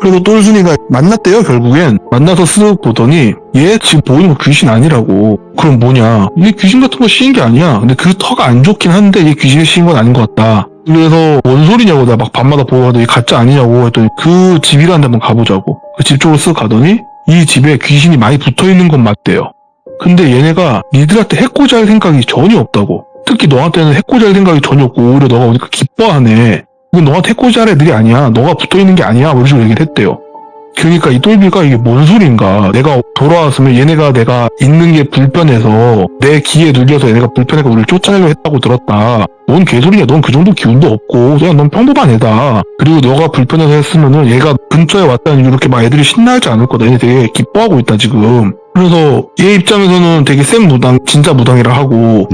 그래서 똘순이가 만났대요. 결국엔 만나서 쓱 보더니 얘 지금 보이는 거 귀신 아니라고. 그럼 뭐냐? 얘 귀신 같은 거 씌인 게 아니야. 근데 그 터가 안 좋긴 한데 얘 귀신이 씌인 건 아닌 것 같다. 그래서 뭔 소리냐고 내가 막 밤마다 보고 하더니 가짜 아니냐고 했더니 그 집이라는 데 한번 가보자고. 그 집 쪽으로 쓱 가더니 이 집에 귀신이 많이 붙어있는 건 맞대요. 근데 얘네가 니들한테 해코지 할 생각이 전혀 없다고. 특히 너한테는 해코지 할 생각이 전혀 없고 오히려 너가 오니까 기뻐하네. 이건 너한테 해코지 할 애들이 아니야. 너가 붙어있는 게 아니야. 뭐 이런 식으로 얘기를 했대요. 그러니까 이 똘비가 이게 뭔 소린가. 내가 돌아왔으면 얘네가 내가 있는 게 불편해서 내 기에 눌려서 얘네가 불편해서 우리를 쫓아내려고 했다고 들었다. 넌 개소리냐. 넌 그 정도 기운도 없고 그냥 넌 평범한 애다. 그리고 너가 불편해서 했으면은 얘가 근처에 왔다는 이렇게 막 애들이 신나하지 않을 거다. 얘네 되게 기뻐하고 있다 지금. 그래서 얘 입장에서는 되게 센 무당, 진짜 무당이라 하고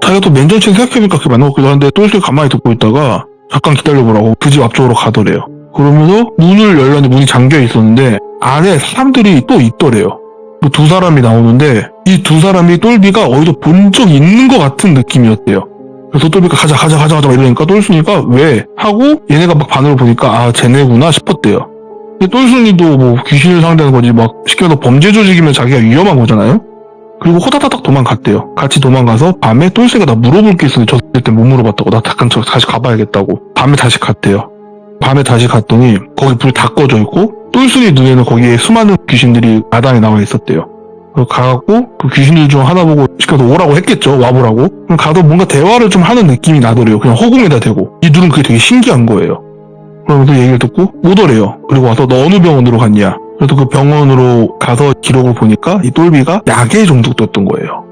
자기가 또 맨전치 생각해보니까 그게 맞는 것 같기도 한데 똘똘 가만히 듣고 있다가 잠깐 기다려보라고 그 집 앞쪽으로 가더래요. 그러면서 문을 열렸는데 문이 잠겨 있었는데 안에 사람들이 또 있더래요. 뭐 두 사람이 나오는데 이 두 사람이 똘비가 어디서 본 적 있는 것 같은 느낌이었대요. 그래서 똘비가 가자 이러니까 똘순이가 왜? 하고 얘네가 막 반응을 보니까 쟤네구나 싶었대요. 근데 똘순이도 뭐 귀신을 상대하는 거지 막 쉽게 말해서 범죄 조직이면 자기가 위험한 거잖아요. 그리고 호다다닥 도망갔대요. 같이 도망가서 밤에 똘순이가 나 물어볼 게 있었는데 저 그때 못 물어봤다고. 나 잠깐 다시 가봐야겠다고. 밤에 다시 갔대요. 밤에 다시 갔더니 거기 불 다 꺼져 있고 똘순이 눈에는 거기에 수많은 귀신들이 마당에 나와 있었대요. 그래서 가갖고 그 귀신들 중 하나 보고 시켜서 오라고 했겠죠. 와보라고. 그럼 가서 뭔가 대화를 좀 하는 느낌이 나더래요. 그냥 허공에다 대고. 이 둘은 그게 되게 신기한 거예요. 그러면서 얘기를 듣고 오더래요. 그리고 와서 너 어느 병원으로 갔냐. 그래서 그 병원으로 가서 기록을 보니까 이 똘비가 약에 중독됐던 거예요.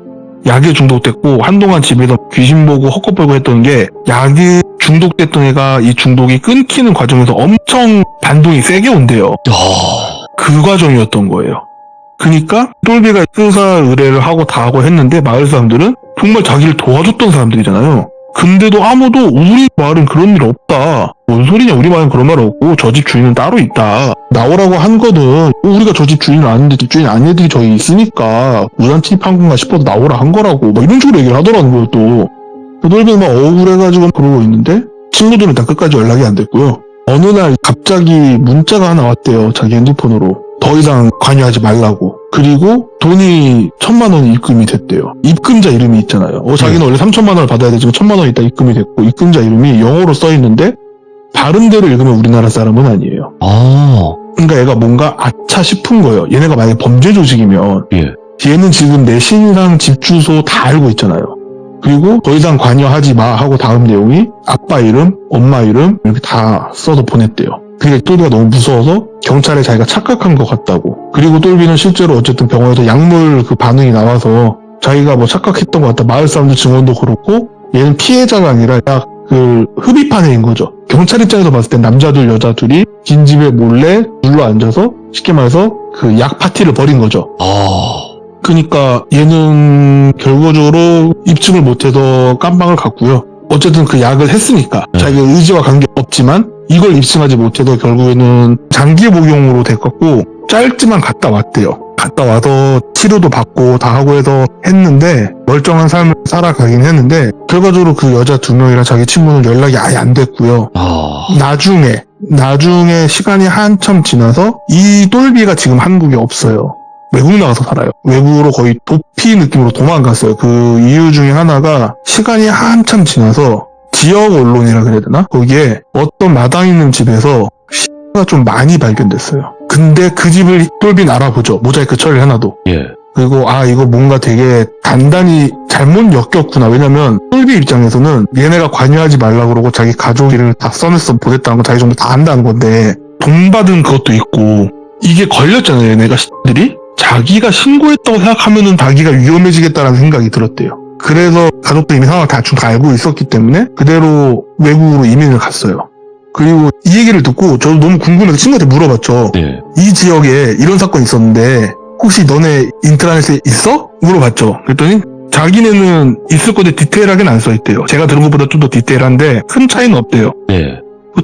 약에 중독됐고 한동안 집에서 귀신 보고 헛것보고 했던 게 약에 중독됐던 애가 이 중독이 끊기는 과정에서 엄청 반동이 세게 온대요. 그 과정이었던 거예요. 그러니까 똘비가 의사 의뢰를 하고 다 하고 했는데 마을 사람들은 정말 자기를 도와줬던 사람들이잖아요. 근데도 아무도 우리 마을은 그런 일 없다. 뭔 소리냐 우리 마을은 그런 말 없고 저 집 주인은 따로 있다. 나오라고 한 거는 우리가 저 집 주인은 아닌데 집 주인 아닌 애들이 저기 있으니까 무단 침입한 건가 싶어서 나오라 한 거라고 막 이런 식으로 얘기를 하더라는 거예요 또. 똘비는 막 억울해가지고 그러고 있는데 친구들은 일단 끝까지 연락이 안 됐고요. 어느 날 갑자기 문자가 하나 왔대요. 자기 핸드폰으로. 더 이상 관여하지 말라고. 그리고 돈이 1,000만 원이 입금이 됐대요. 입금자 이름이 있잖아요. 자기는 원래 3,000만 원을 받아야 되지만 1,000만 원이 있다 입금이 됐고 입금자 이름이 영어로 써있는데 다른 데로 읽으면 우리나라 사람은 아니에요. 그러니까 얘가 뭔가 아차 싶은 거예요. 얘네가 만약에 범죄 조직이면 얘는 지금 내 신상 집 주소 다 알고 있잖아요. 그리고 더 이상 관여하지 마 하고 다음 내용이 아빠 이름, 엄마 이름 이렇게 다 써서 보냈대요. 그게 똘비가 너무 무서워서 경찰에 자기가 착각한 것 같다고. 그리고 똘비는 실제로 어쨌든 병원에서 약물 그 반응이 나와서 자기가 뭐 착각했던 것 같다. 마을 사람들 증언도 그렇고 얘는 피해자가 아니라 약 그 흡입한 애인 거죠. 경찰 입장에서 봤을 땐 남자들 여자들이 긴 집에 몰래 눌러 앉아서 쉽게 말해서 그 약 파티를 벌인 거죠. 그러니까 얘는 결과적으로 입증을 못해서 깜빵을 갔고요. 어쨌든 그 약을 했으니까 자기가 의지와 관계없지만 이걸 입증하지 못해서 결국에는 장기 복용으로 됐고 짧지만 갔다 왔대요. 갔다 와서 치료도 받고 다 하고 해서 했는데 멀쩡한 삶을 살아가긴 했는데 결과적으로 그 여자 2명이랑 자기 친구는 연락이 아예 안 됐고요. 나중에 시간이 한참 지나서 이 똘비가 지금 한국에 없어요. 외국 나가서 살아요. 외국으로 거의 도피 느낌으로 도망갔어요. 그 이유 중에 하나가 시간이 한참 지나서 지역 언론이라 그래야 되나? 거기에 어떤 마당 있는 집에서 X가 좀 많이 발견됐어요. 근데 그 집을 똘비는 알아보죠. 모자이크 처리를 해놔도. 그리고 이거 뭔가 되게 단단히 잘못 엮였구나. 왜냐면 똘비 입장에서는 얘네가 관여하지 말라 그러고 자기 가족을 다 써냈어 보냈다는 건 자기 정도 다 안다는 건데 돈 받은 그것도 있고 이게 걸렸잖아요. 얘네가 X들이. 자기가 신고했다고 생각하면은 자기가 위험해지겠다라는 생각이 들었대요. 그래서 가족들이 이미 상황을 대충 다 알고 있었기 때문에 그대로 외국으로 이민을 갔어요. 그리고 이 얘기를 듣고 저도 너무 궁금해서 친구한테 물어봤죠. 이 지역에 이런 사건이 있었는데 혹시 너네 인트라넷에 있어? 물어봤죠. 그랬더니 자기네는 있을 건데 디테일하게는 안 써있대요. 제가 들은 것보다 좀 더 디테일한데 큰 차이는 없대요.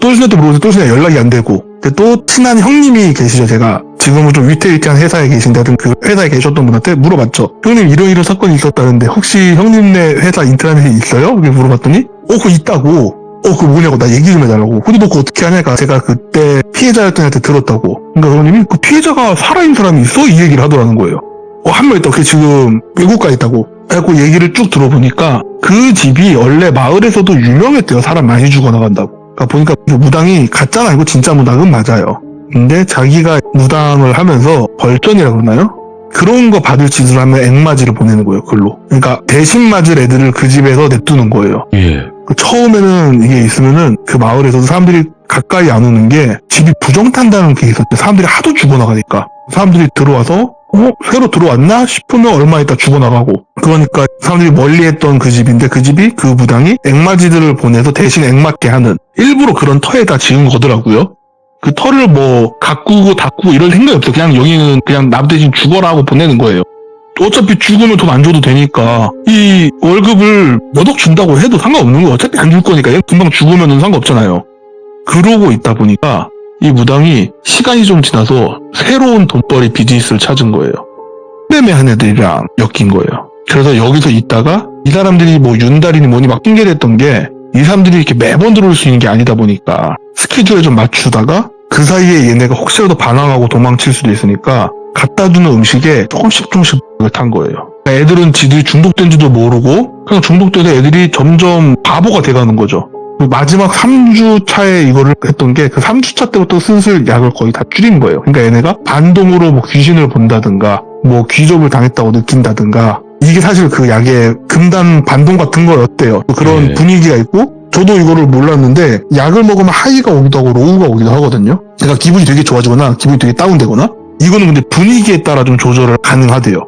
똘순이한테 물어보세요. 똘순이가 연락이 안 되고. 근데 또 친한 형님이 계시죠. 제가 지금은 좀 위태위태한 회사에 계신다든 그 회사에 계셨던 분한테 물어봤죠. 형님 이런 사건이 있었다는데 혹시 형님네 회사 인트라넷에 있어요? 이렇게 물어봤더니 그거 있다고. 그거 뭐냐고 나 얘기 좀 해달라고. 근데 너 그거 어떻게 하냐니까 제가 그때 피해자였던 애한테 들었다고. 그러니까 형님이 그 피해자가 살아있는 사람이 있어? 이 얘기를 하더라는 거예요. 한 명 있다. 그게 지금 외국가 있다고. 그래갖고 얘기를 쭉 들어보니까 그 집이 원래 마을에서도 유명했대요. 사람 많이 죽어나간다고. 그러니까 보니까 그 무당이 가짜가 아니고 진짜 무당은 맞아요. 근데 자기가 무당을 하면서 벌전이라고 그러나요? 그런 거 받을 짓을 하면 액맞이를 보내는 거예요. 글로. 그러니까 대신 맞을 애들을 그 집에서 냅두는 거예요. 처음에는 이게 있으면은 그 마을에서도 사람들이 가까이 안 오는 게 집이 부정탄다는 게 있었대. 사람들이 하도 죽어나가니까. 사람들이 들어와서 새로 들어왔나 싶으면 얼마 있다 죽어나가고. 그러니까 사람들이 멀리했던 그 집인데 그 집이 그 무당이 액맞이들을 보내서 대신 액맞게 하는 일부러 그런 터에다 지은 거더라고요. 그 터를 뭐 가꾸고 닦고 이럴 생각이 없어. 그냥 여기는 그냥 남 대신 죽어라 하고 보내는 거예요. 어차피 죽으면 돈 안 줘도 되니까 이 월급을 몇 억 준다고 해도 상관없는 거예요. 어차피 안 줄 거니까 금방 죽으면 상관없잖아요. 그러고 있다 보니까 이 무당이 시간이 좀 지나서 새로운 돈벌이 비즈니스를 찾은 거예요. 매매한 애들이랑 엮인 거예요. 그래서 여기서 있다가 이 사람들이 뭐 윤달이니 뭐니 막 핑계댔던 게 이 사람들이 이렇게 매번 들어올 수 있는 게 아니다 보니까 스케줄에 좀 맞추다가 그 사이에 얘네가 혹시라도 반항하고 도망칠 수도 있으니까 갖다 주는 음식에 조금씩 탄 거예요. 애들은 지들이 중독된지도 모르고 그냥 중독돼서 애들이 점점 바보가 돼가는 거죠. 마지막 3주 차에 이거를 했던 게 그 3주 차 때부터 슬슬 약을 거의 다 줄인 거예요. 그러니까 얘네가 반동으로 뭐 귀신을 본다든가 뭐 귀접을 당했다고 느낀다든가 이게 사실 그 약의 금단 반동 같은 거였대요. 그런 분위기가 있고 저도 이거를 몰랐는데 약을 먹으면 하이가 오기도 하고 로우가 오기도 하거든요. 그러니까 기분이 되게 좋아지거나 기분이 되게 다운되거나 이거는 근데 분위기에 따라 좀 조절을 가능하대요.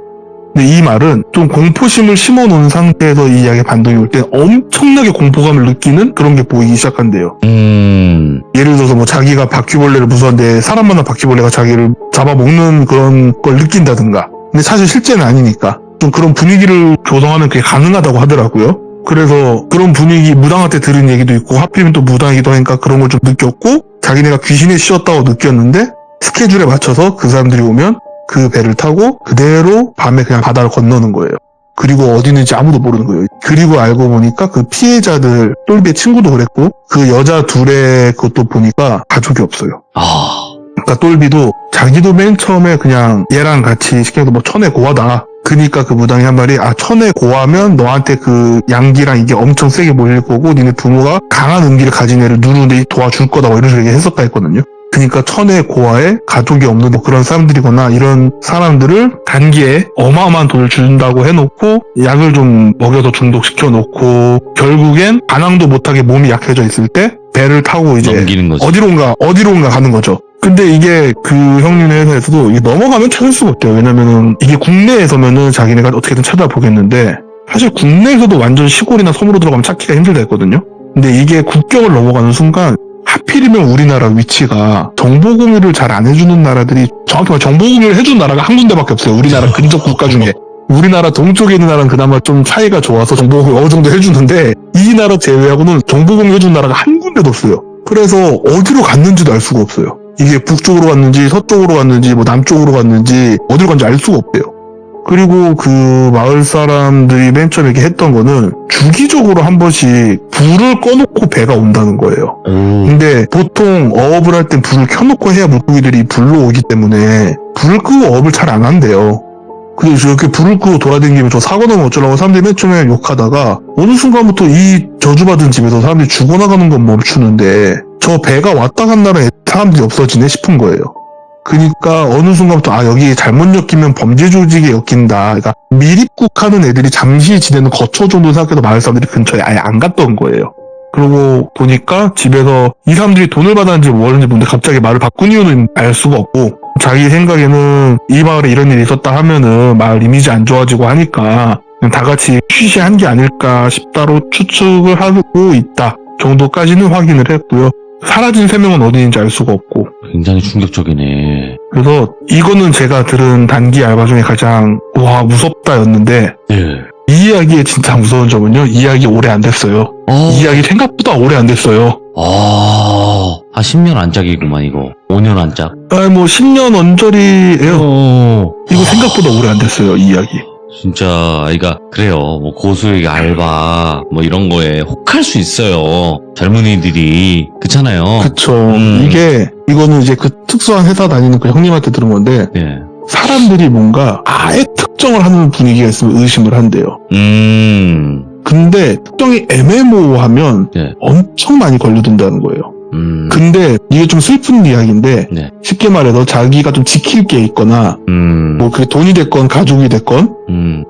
근데 이 말은 좀 공포심을 심어놓은 상태에서 이 약의 반동이 올 때 엄청나게 공포감을 느끼는 그런 게 보이기 시작한대요. 예를 들어서 뭐 자기가 바퀴벌레를 무서워하는데 사람 만난 바퀴벌레가 자기를 잡아먹는 그런 걸 느낀다든가. 근데 사실 실제는 아니니까 좀 그런 분위기를 조성하면 그게 가능하다고 하더라고요. 그래서 그런 분위기 무당한테 들은 얘기도 있고 하필이면 또 무당이기도 하니까 그런 걸 좀 느꼈고 자기네가 귀신에 씌었다고 느꼈는데 스케줄에 맞춰서 그 사람들이 오면 그 배를 타고 그대로 밤에 그냥 바다를 건너는 거예요. 그리고 어디 있는지 아무도 모르는 거예요. 그리고 알고 보니까 그 피해자들 똘비의 친구도 그랬고 그 여자 둘의 그것도 보니까 가족이 없어요. 그러니까 똘비도 자기도 맨 처음에 그냥 얘랑 같이 시켜서 뭐 천에 고하다. 그니까 그 무당이 한 말이 천에 고하면 너한테 그 양기랑 이게 엄청 세게 몰릴 거고 니네 부모가 강한 음기를 가진 애를 누르는데 도와줄 거다 뭐 이런 식으로 했었다 했거든요. 그러니까 천의 고아에 가족이 없는 뭐 그런 사람들이거나 이런 사람들을 단기에 어마어마한 돈을 준다고 해놓고 약을 좀 먹여서 중독시켜 놓고 결국엔 반항도 못하게 몸이 약해져 있을 때 배를 타고 이제 넘기는 거죠. 어디론가 가는 거죠. 근데 이게 그 형님네 회사에서도 이게 넘어가면 찾을 수가 없대요. 왜냐면은 이게 국내에서면은 자기네가 어떻게든 찾아보겠는데 사실 국내에서도 완전 시골이나 섬으로 들어가면 찾기가 힘들다 했거든요. 근데 이게 국경을 넘어가는 순간 하필이면 우리나라 위치가 정보 공유를 잘 안 해주는 나라들이 정확히 말하면 정보 공유를 해주는 나라가 한 군데밖에 없어요. 우리나라 근접 국가 중에. 우리나라 동쪽에 있는 나라는 그나마 좀 사이가 좋아서 정보 공유 어느 정도 해주는데 이 나라 제외하고는 정보 공유 해주는 나라가 한 군데도 없어요. 그래서 어디로 갔는지도 알 수가 없어요. 이게 북쪽으로 갔는지 서쪽으로 갔는지 뭐 남쪽으로 갔는지 어디로 갔는지 알 수가 없대요. 그리고 그 마을 사람들이 맨 처음에 이렇게 했던 거는 주기적으로 한 번씩 불을 꺼놓고 배가 온다는 거예요. 근데 보통 어업을 할 땐 불을 켜놓고 해야 물고기들이 불로 오기 때문에 불을 끄고 어업을 잘 안 한대요. 그래서 이렇게 불을 끄고 돌아다니면 저 사고 나면 어쩌라고 사람들이 맨 처음에 욕하다가 어느 순간부터 이 저주받은 집에서 사람들이 죽어나가는 건 멈추는데 저 배가 왔다 간다는 사람들이 없어지네 싶은 거예요. 그러니까 어느 순간부터 여기 잘못 엮이면 범죄 조직에 엮인다. 그러니까 미립국하는 애들이 잠시 지내는 거처 정도 생각해도 마을 사람들이 근처에 아예 안 갔던 거예요. 그러고 보니까 집에서 이 사람들이 돈을 받았는지 뭐였는지 모르는데 갑자기 말을 바꾼 이유는 알 수가 없고 자기 생각에는 이 마을에 이런 일이 있었다 하면은 마을 이미지 안 좋아지고 하니까 그냥 다 같이 쉬쉬한 게 아닐까 싶다로 추측을 하고 있다 정도까지는 확인을 했고요. 사라진 3명은 어디 있는지 알 수가 없고. 굉장히 충격적이네. 그래서 이거는 제가 들은 단기 알바 중에 가장 와 무섭다였는데 네. 이 이야기의 진짜 무서운 점은요. 이 이야기 오래 안 됐어요. 이 이야기 생각보다 오래 안 됐어요. 한 10년 안짝이구만 이거. 5년 안짝. 뭐 10년 언저리예요. 이거 생각보다 오래 안 됐어요. 이 이야기. 진짜 그래요. 뭐 고수익 알바 뭐 이런 거에 혹할 수 있어요. 젊은이들이 그렇잖아요. 그쵸. 이거는 이제 그 특수한 회사 다니는 그 형님한테 들은 건데 네. 사람들이 뭔가 아예 특정을 하는 분위기가 있으면 의심을 한대요. 근데 특정이 애매모호하면 네. 엄청 많이 걸려든다는 거예요. 근데 이게 좀 슬픈 이야기인데 네. 쉽게 말해서 자기가 좀 지킬 게 있거나 뭐 그게 돈이 됐건 가족이 됐건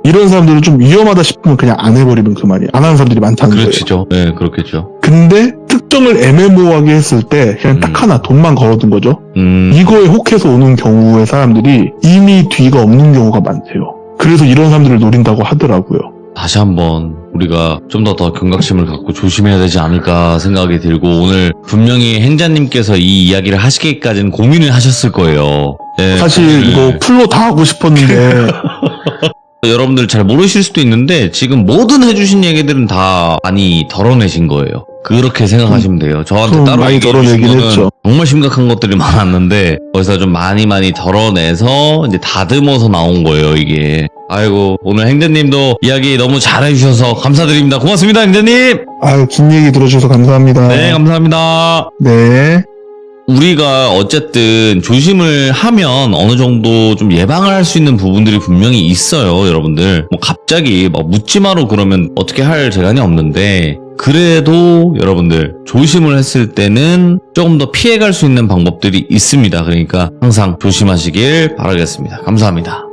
이런 사람들은 좀 위험하다 싶으면 그냥 안 해버리면 그만이에요. 안 하는 사람들이 많다는 그렇죠. 거예요. 네, 그렇겠죠. 근데 특정을 애매모호하게 했을 때 그냥 딱 하나 돈만 걸어둔 거죠. 이거에 혹해서 오는 경우의 사람들이 이미 뒤가 없는 경우가 많대요. 그래서 이런 사람들을 노린다고 하더라고요. 다시 한번 우리가 좀 더 경각심을 갖고 조심해야 되지 않을까 생각이 들고 오늘 분명히 행자님께서 이 이야기를 하시기까지는 고민을 하셨을 거예요. 네, 사실 이거 풀로 다 하고 싶었는데 여러분들 잘 모르실 수도 있는데 지금 모든 해주신 얘기들은 다 많이 덜어내신 거예요. 그렇게 생각하시면 돼요. 저한테 따로 많이 얘기해 주신 덜어내긴 거는 했죠. 정말 심각한 것들이 많았는데 거기서 좀 많이 덜어내서 이제 다듬어서 나온 거예요, 이게. 아이고, 오늘 행자님도 이야기 너무 잘해주셔서 감사드립니다. 고맙습니다, 행자님! 긴 얘기 들어주셔서 감사합니다. 네, 감사합니다. 네. 우리가 어쨌든 조심을 하면 어느 정도 좀 예방을 할 수 있는 부분들이 분명히 있어요, 여러분들. 뭐 갑자기 막 묻지마로 그러면 어떻게 할 재간이 없는데 그래도 여러분들 조심을 했을 때는 조금 더 피해갈 수 있는 방법들이 있습니다. 그러니까 항상 조심하시길 바라겠습니다. 감사합니다.